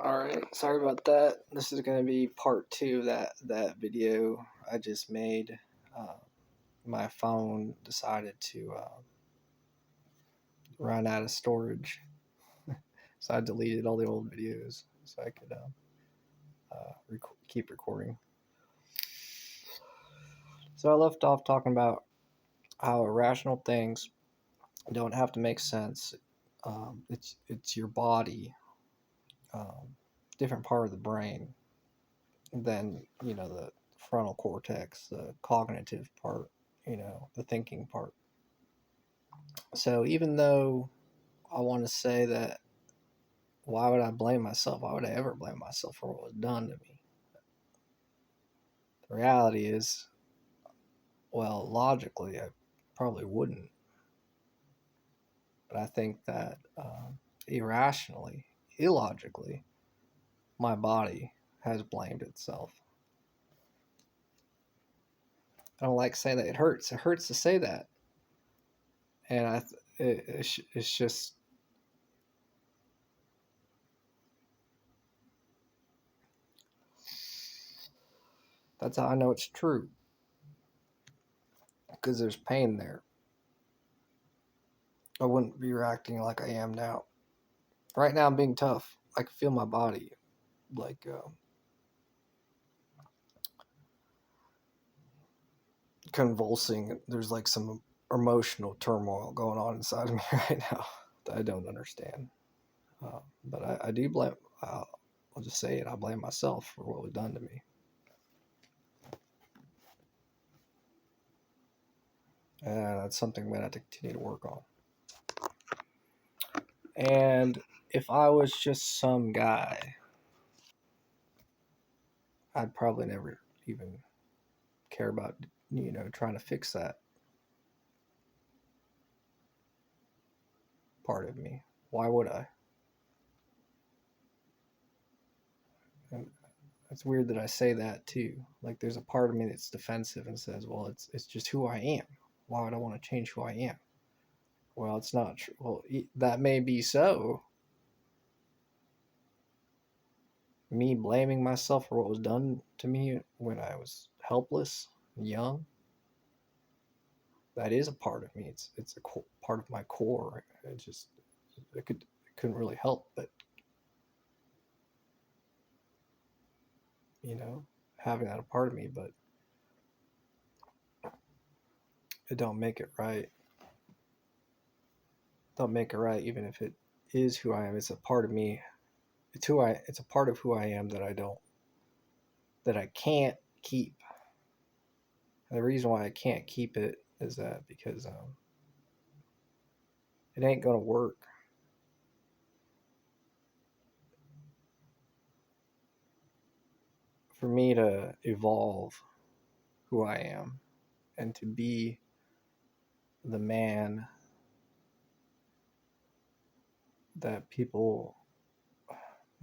Alright, sorry about that. This is going to be part 2 of that video I just made. My phone decided to run out of storage, so I deleted all the old videos so I could keep recording. So I left off talking about how irrational things don't have to make sense. It's your body, different part of the brain than the frontal cortex, the cognitive part, the thinking part. So even though I want to say that, why would I blame myself? Why would I ever blame myself for what was done to me? The reality is, well, logically, I probably wouldn't. But I think that irrationally, illogically, my body has blamed itself. I don't like saying that. It hurts. It hurts to say that. And it's just, that's how I know it's true. Because there's pain there. I wouldn't be reacting like I am now. Right now I'm being tough. I can feel my body like convulsing. There's like some emotional turmoil going on inside of me right now that I don't understand. But I do blame, I'll just say it, I blame myself for what was done to me. And that's something I'm going to have to continue to work on. And if I was just some guy, I'd probably never even care about, trying to fix that part of me. Why would I? And it's weird that I say that too. Like there's a part of me that's defensive and says, well, it's just who I am. Why would I want to change who I am? Well, it's not true. Well, that may be so. Me blaming myself for what was done to me when I was helpless, young, that is a part of me. It's a part of my core. It couldn't really help but having that a part of me, but it don't make it right. Don't make it right, even if it is who I am. It's a part of me. It's a part of who I am that I can't keep. And the reason why I can't keep it is that because it ain't gonna work. For me to evolve who I am and to be the man that people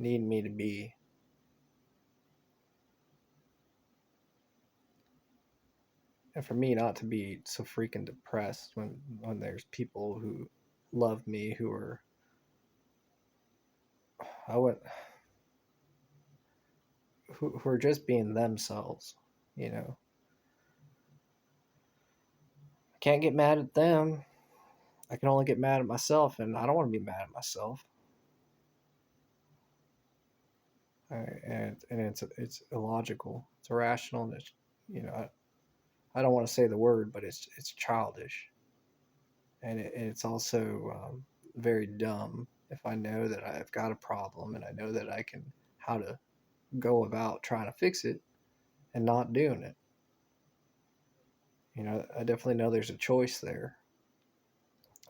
need me to be, and for me not to be so freaking depressed when there's people who love me who are I would who are just being themselves. I can't get mad at them. I can only get mad at myself, and I don't want to be mad at myself. And it's illogical. It's irrational, and I don't want to say the word, but it's childish, and it's also very dumb. If I know that I've got a problem and I know that I can how to go about trying to fix it and not doing it, I definitely know there's a choice there.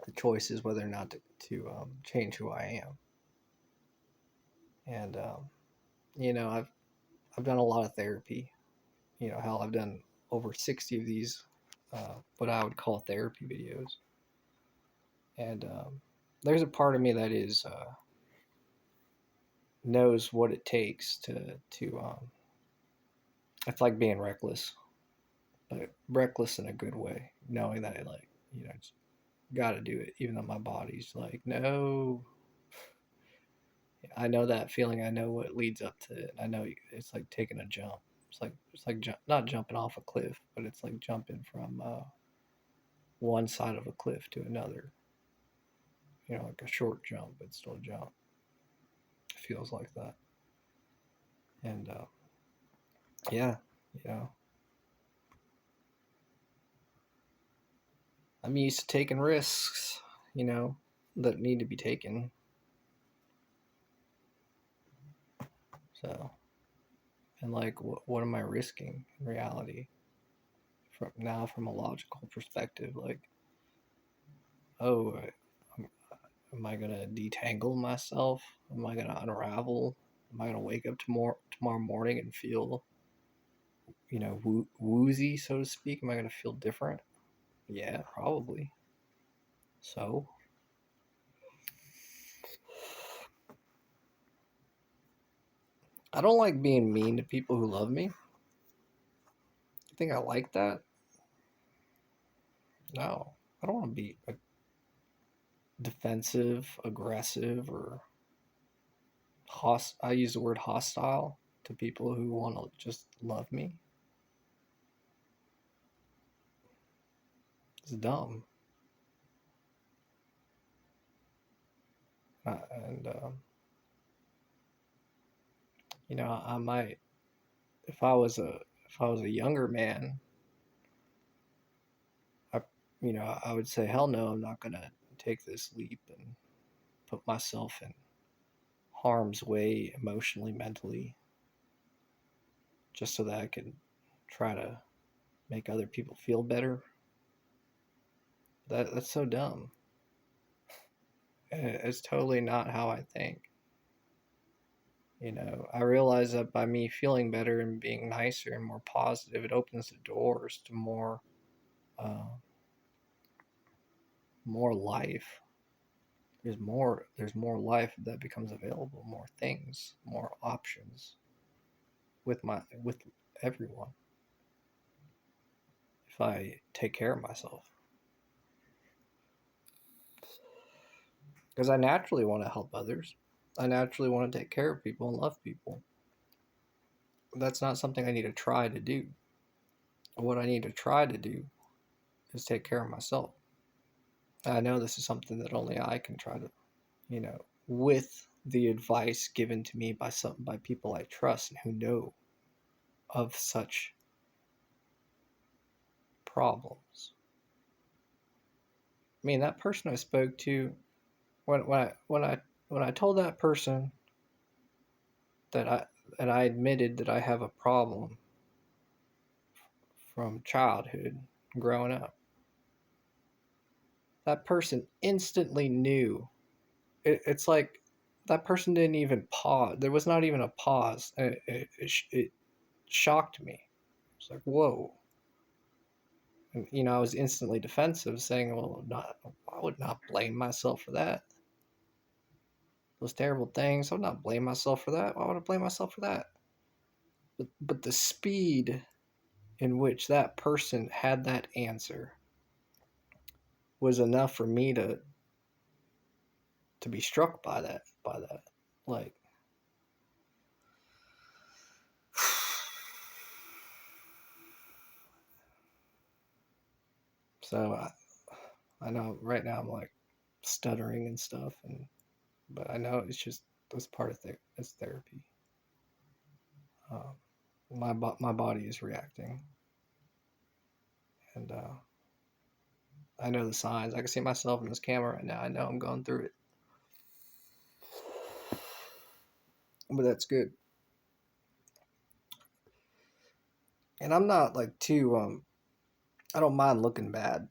The choice is whether or not to change who I am. And I've done a lot of therapy. Hell, I've done over 60 of these what I would call therapy videos. And there's a part of me that is knows what it takes to it's like being reckless, but reckless in a good way, knowing that got to do it, even though my body's like, no, I know that feeling. I know what leads up to it. I know it's like taking a jump. It's like not jumping off a cliff, but it's like jumping from one side of a cliff to another. You know, like a short jump, but still a jump. It feels like that. And yeah, you know, I'm used to taking risks. You know, that need to be taken. So, and like, what am I risking in reality? From a logical perspective, like, oh, am I gonna detangle myself? Am I gonna unravel? Am I gonna wake up tomorrow morning and feel, woozy, so to speak? Am I gonna feel different? Yeah, probably. So I don't like being mean to people who love me. You think I like that? No, I don't want to be defensive, aggressive, or I use the word hostile to people who want to just love me. It's dumb. And I might, if I was a younger man, I I would say, hell no, I'm not gonna take this leap and put myself in harm's way emotionally, mentally, just so that I can try to make other people feel better. That's so dumb. It's totally not how I think. I realize that by me feeling better and being nicer and more positive, it opens the doors to uh, more life. There's more life that becomes available, more things, more options with everyone if I take care of myself. Because I naturally want to help others. I naturally want to take care of people and love people. That's not something I need to try to do. What I need to try to do is take care of myself. I know this is something that only I can try to, with the advice given to me by people I trust and who know of such problems. I mean, that person I spoke to, when I told that person that I admitted that I have a problem from childhood, growing up, that person instantly knew. It's like that person didn't even pause. There was not even a pause. It shocked me. It's like, whoa. And, I was instantly defensive, saying, well, I would not blame myself for that. Those terrible things, I would not blame myself for that. Why would I blame myself for that? But the speed in which that person had that answer was enough for me to be struck by that. Like, so I know right now I'm like stuttering and stuff, but I know that's part of it's therapy. Um, my body is reacting, and I know the signs. I can see myself in this camera right now. I know I'm going through it, but that's good. And I'm not like too. I don't mind looking bad.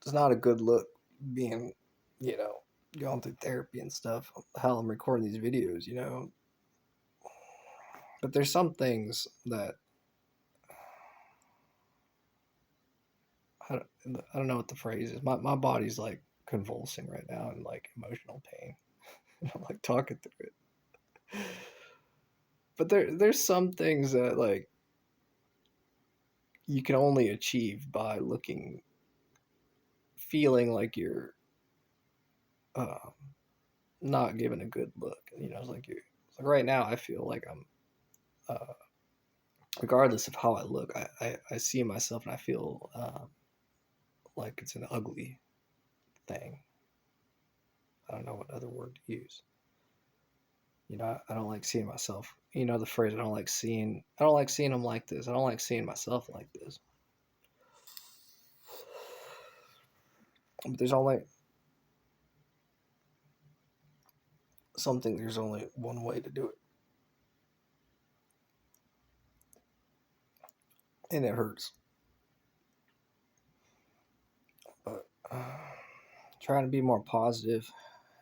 It's not a good look being, you know, going through therapy and stuff. Hell, I'm recording these videos. But there's some things that I don't know what the phrase is. My body's like convulsing right now in like emotional pain. I'm like talking through it. But there's some things that like you can only achieve by feeling like you're um, not giving a good look. It's like right now I feel like I'm, uh, regardless of how I look, I see myself and I feel like it's an ugly thing. I don't know what other word to use. I don't like seeing myself. The phrase, I don't like seeing them like this. I don't like seeing myself like this. But there's only one way to do it. And it hurts. But trying to be more positive,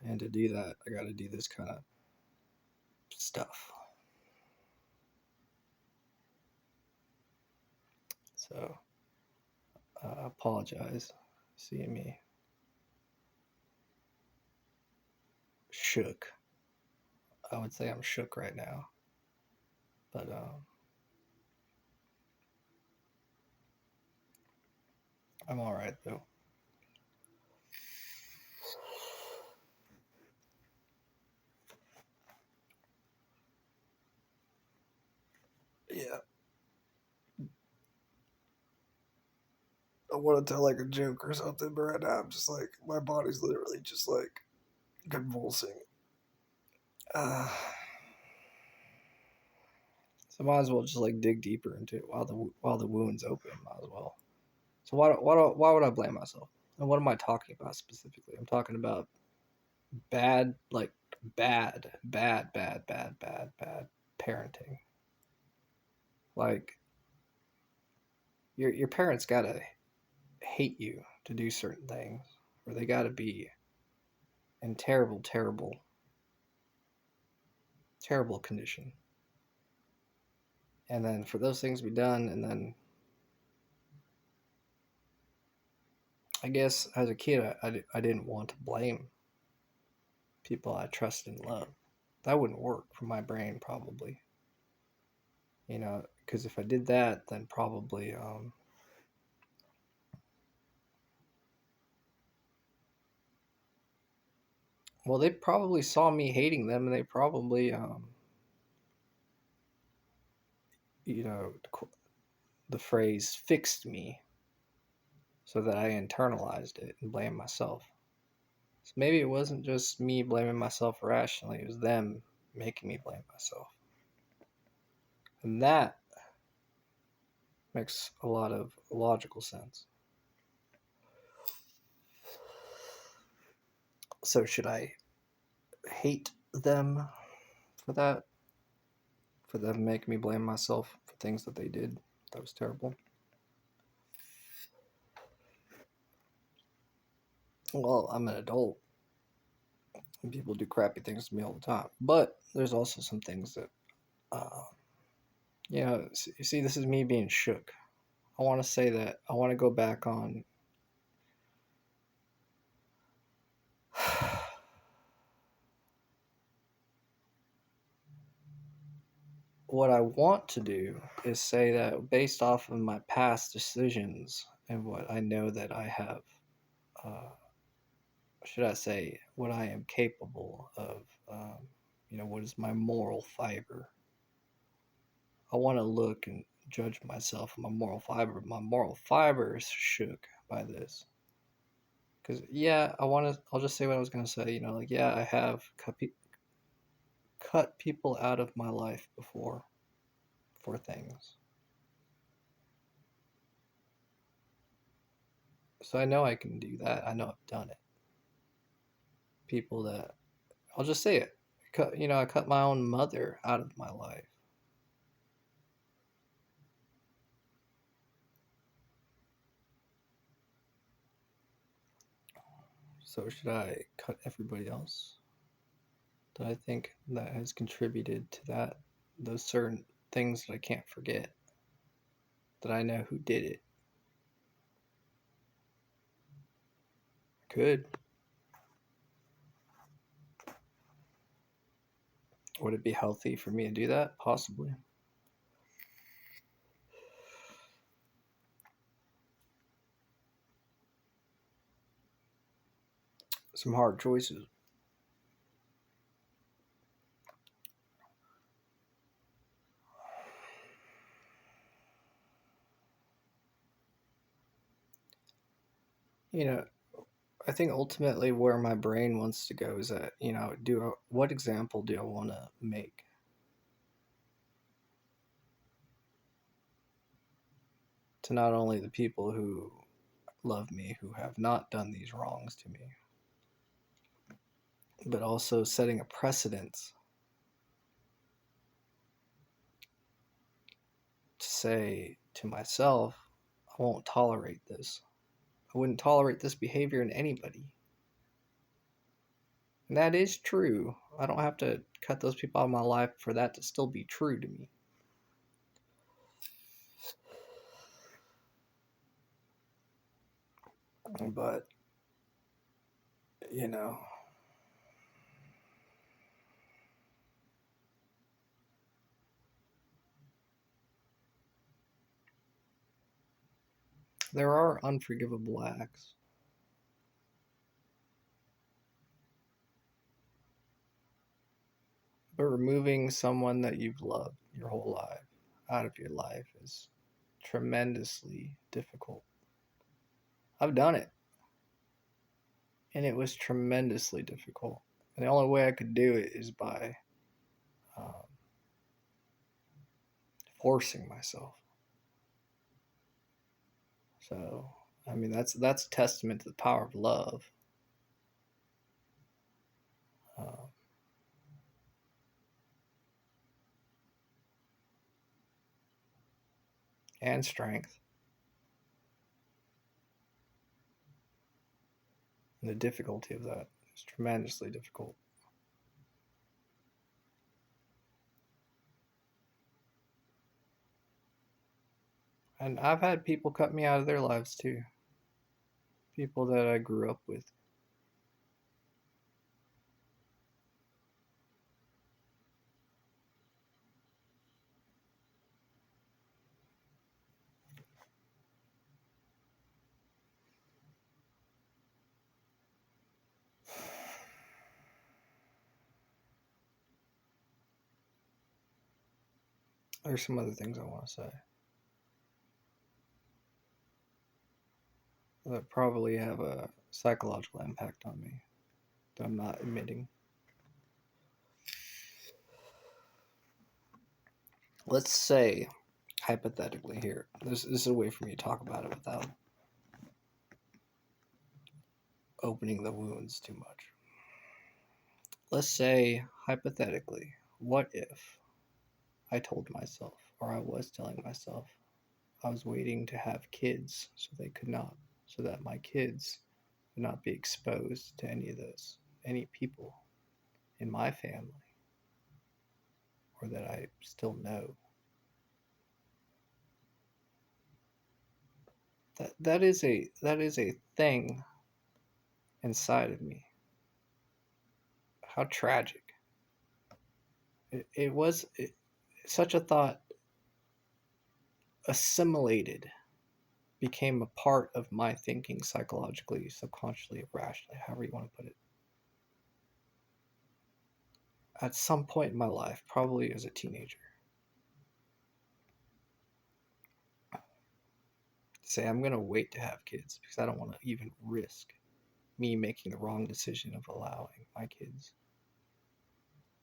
and to do that, I got to do this kind of stuff. So I apologize seeing me shook. I would say I'm shook right now. But I'm all right, though. Yeah. I want to tell like a joke or something, but right now I'm just like, my body's literally just like convulsing. Uh, so might as well just like dig deeper into it while the wound's open. Might as well. So why would I blame myself? And what am I talking about specifically? I'm talking about bad, like bad parenting. Like your parents gotta hate you to do certain things, or they gotta be in terrible condition. And then for those things to be done, and then I guess as a kid, I didn't want to blame people I trusted and loved. That wouldn't work for my brain, probably. Because if I did that, then probably, well, they probably saw me hating them, and they probably, you know, the phrase fixed me so that I internalized it and blamed myself. So maybe it wasn't just me blaming myself irrationally, it was them making me blame myself. And that makes a lot of logical sense. So should I hate them for that? For them making me blame myself for things that they did that was terrible? Well, I'm an adult and people do crappy things to me all the time. But there's also some things that, uh, you see, this is me being shook. I want to say that I want to go back on what I want to do is say that based off of my past decisions and what I know that I have, uh, should I say, what I am capable of, what is my moral fiber. I want to look and judge myself and my moral fiber. My moral fiber is shook by this. Because, yeah, I'll just say what I was going to say. Like, yeah, I have cut people out of my life before for things. So I know I can do that. I know I've done it. People that, I'll just say it. I cut my own mother out of my life. So should I cut everybody else that I think that has contributed to that? Those certain things that I can't forget, that I know who did it. Could. Would it be healthy for me to do that? Possibly. Some hard choices. You know, I think ultimately where my brain wants to go is that, what example do I want to make to not only the people who love me, who have not done these wrongs to me, but also setting a precedent to say to myself, I won't tolerate this. I wouldn't tolerate this behavior in anybody. And that is true. I don't have to cut those people out of my life for that to still be true to me. But, you know, there are unforgivable acts. But removing someone that you've loved your whole life out of your life is tremendously difficult. I've done it, and it was tremendously difficult. And the only way I could do it is by um, forcing myself. So, I mean, that's a testament to the power of love, uh, and strength, and the difficulty of that is tremendously difficult. And I've had people cut me out of their lives too. People that I grew up with. There's some other things I want to say that probably have a psychological impact on me that I'm not admitting. Let's say, hypothetically, here, this is a way for me to talk about it without opening the wounds too much. Let's say, hypothetically, what if I told myself, or I was telling myself, I was waiting to have kids so that my kids would not be exposed to any people in my family, or that I still know. That is a thing inside of me. How tragic. It was such a thought assimilated, became a part of my thinking psychologically, subconsciously, rationally, however you want to put it. At some point in my life, probably as a teenager, say I'm going to wait to have kids because I don't want to even risk me making the wrong decision of allowing my kids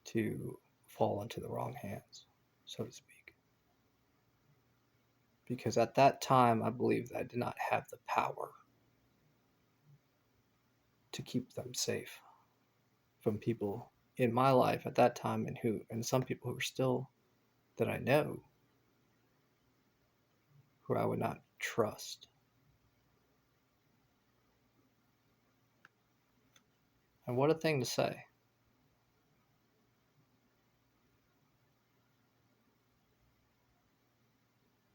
to fall into the wrong hands, so to speak. Because at that time, I believed I did not have the power to keep them safe from people in my life at that time, and some people who are still, that I know, who I would not trust. And what a thing to say.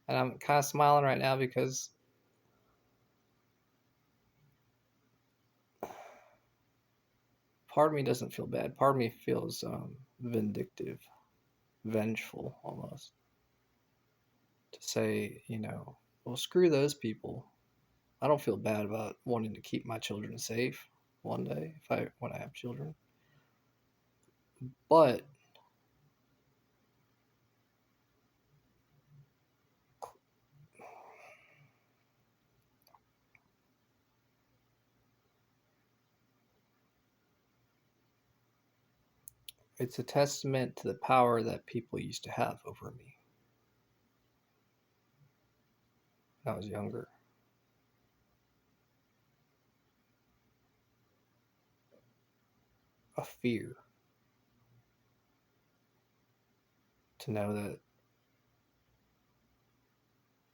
And I'm kind of smiling right now because part of me doesn't feel bad. Part of me feels vindictive, vengeful almost. To say, well, screw those people. I don't feel bad about wanting to keep my children safe one day when I have children. But it's a testament to the power that people used to have over me when I was younger. A fear to know that,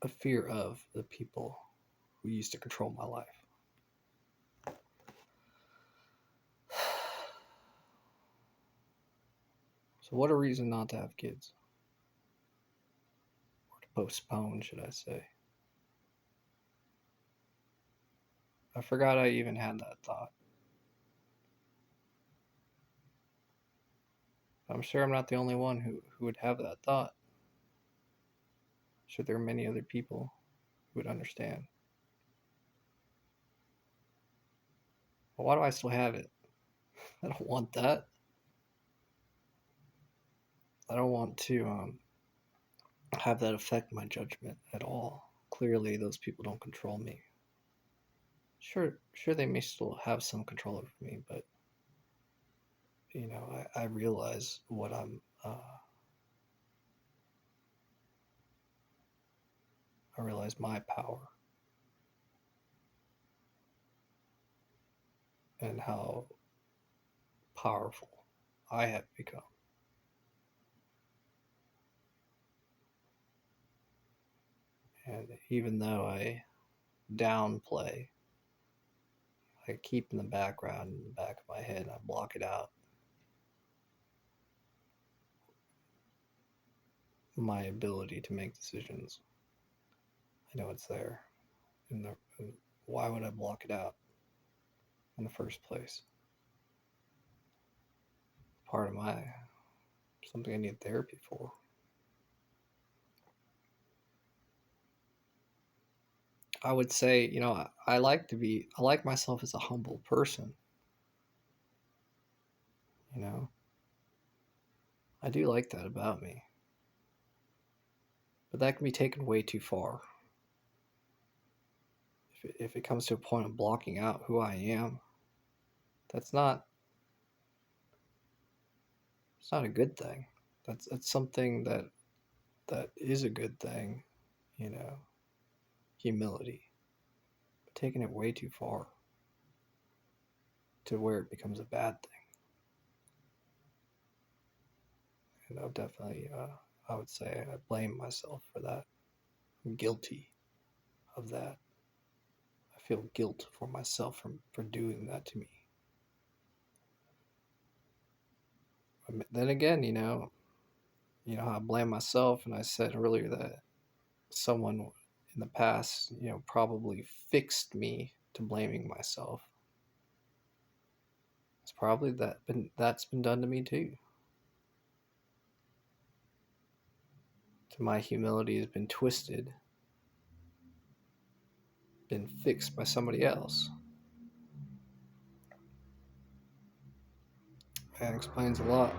a fear of the people who used to control my life. So, what a reason not to have kids. Or to postpone, should I say. I forgot I even had that thought. I'm sure I'm not the only one who would have that thought. I'm sure there are many other people who would understand. But why do I still have it? I don't want that. I don't want to have that affect my judgment at all. Clearly, those people don't control me. Sure, they may still have some control over me, but I realize what I realize my power and how powerful I have become. And even though I downplay, I keep in the background, in the back of my head, and I block it out, my ability to make decisions. I know it's there. And why would I block it out in the first place? Part of something I need therapy for. I would say, I like myself as a humble person. You know, I do like that about me. But that can be taken way too far. If it comes to a point of blocking out who I am, that's not it's not a good thing. That's something that is a good thing, you know, humility. But taking it way too far to where it becomes a bad thing. Definitely, I would say I blame myself for that. I'm guilty of that. I feel guilt for myself for doing that to me. Then again, I blame myself, and I said earlier that someone in the past, probably fixed me to blaming myself. It's probably that's been done to me too. To my humility has been twisted, been fixed by somebody else. That explains a lot.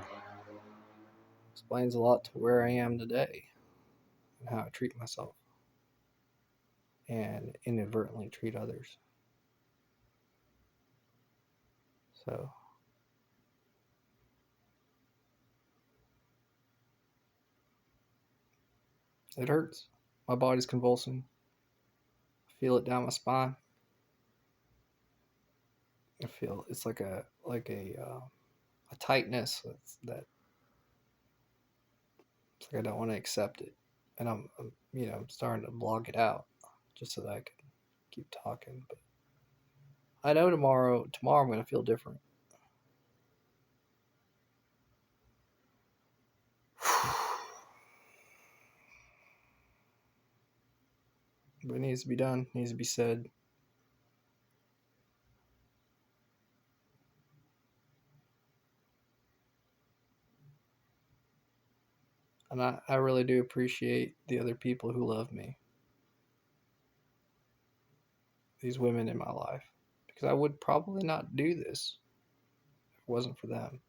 Explains a lot to where I am today and how I treat myself and inadvertently treat others. So it hurts. My body's convulsing. I feel it down my spine. I feel it's like a tightness that it's like I don't want to accept it, and I'm starting to block it out just so that I can keep talking. But I know tomorrow I'm gonna feel different. But it needs to be done. It needs to be said. And I really do appreciate the other people who love me. These women in my life. Because I would probably not do this if it wasn't for them.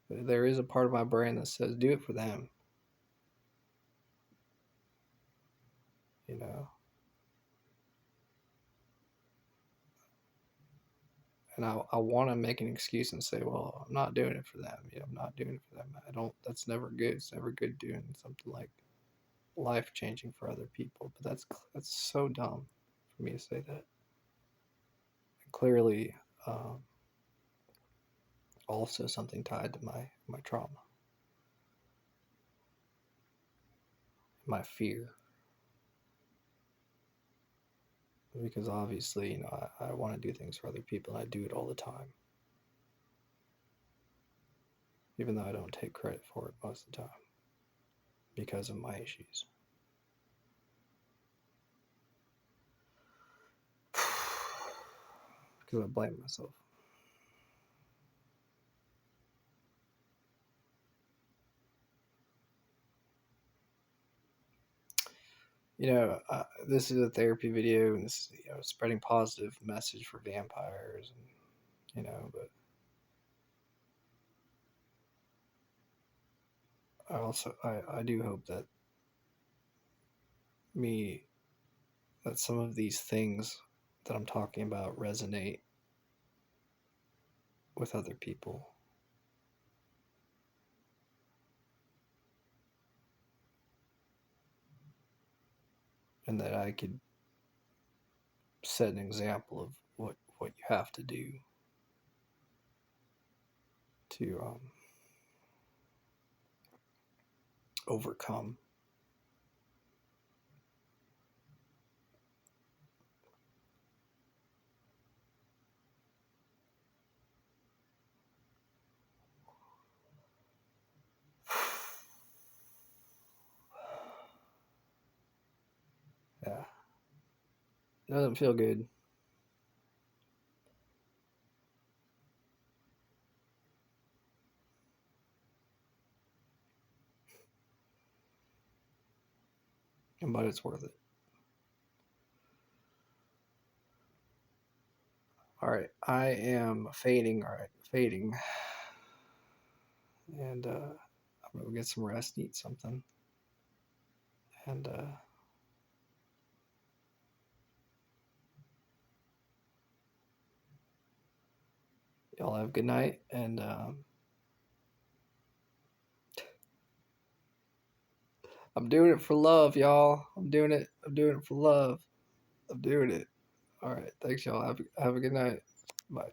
But there is a part of my brain that says, do it for them. You know? and I want to make an excuse and say, well, I'm not doing it for them. You know, I'm not doing it for them. I don't. That's never good. It's never good doing something like life changing for other people. But that's so dumb for me to say that. And clearly, um, also something tied to my trauma, my fear. Because obviously, you know, I want to do things for other people, and I do it all the time, even though I don't take credit for it most of the time because of my issues. Because I blame myself. You know, this is a therapy video, and this is, you know, spreading positive message for vampires, and you know, but I do hope that me that some of these things that I'm talking about resonate with other people, and that I could set an example of what you have to do to overcome. Yeah, it doesn't feel good. But it's worth it. All right, I am fading. All right, fading, and I'm gonna get some rest, eat something, and y'all have a good night. And I'm doing it for love, y'all. I'm doing it. I'm doing it for love. I'm doing it. All right, thanks, y'all. Have a good night. Bye.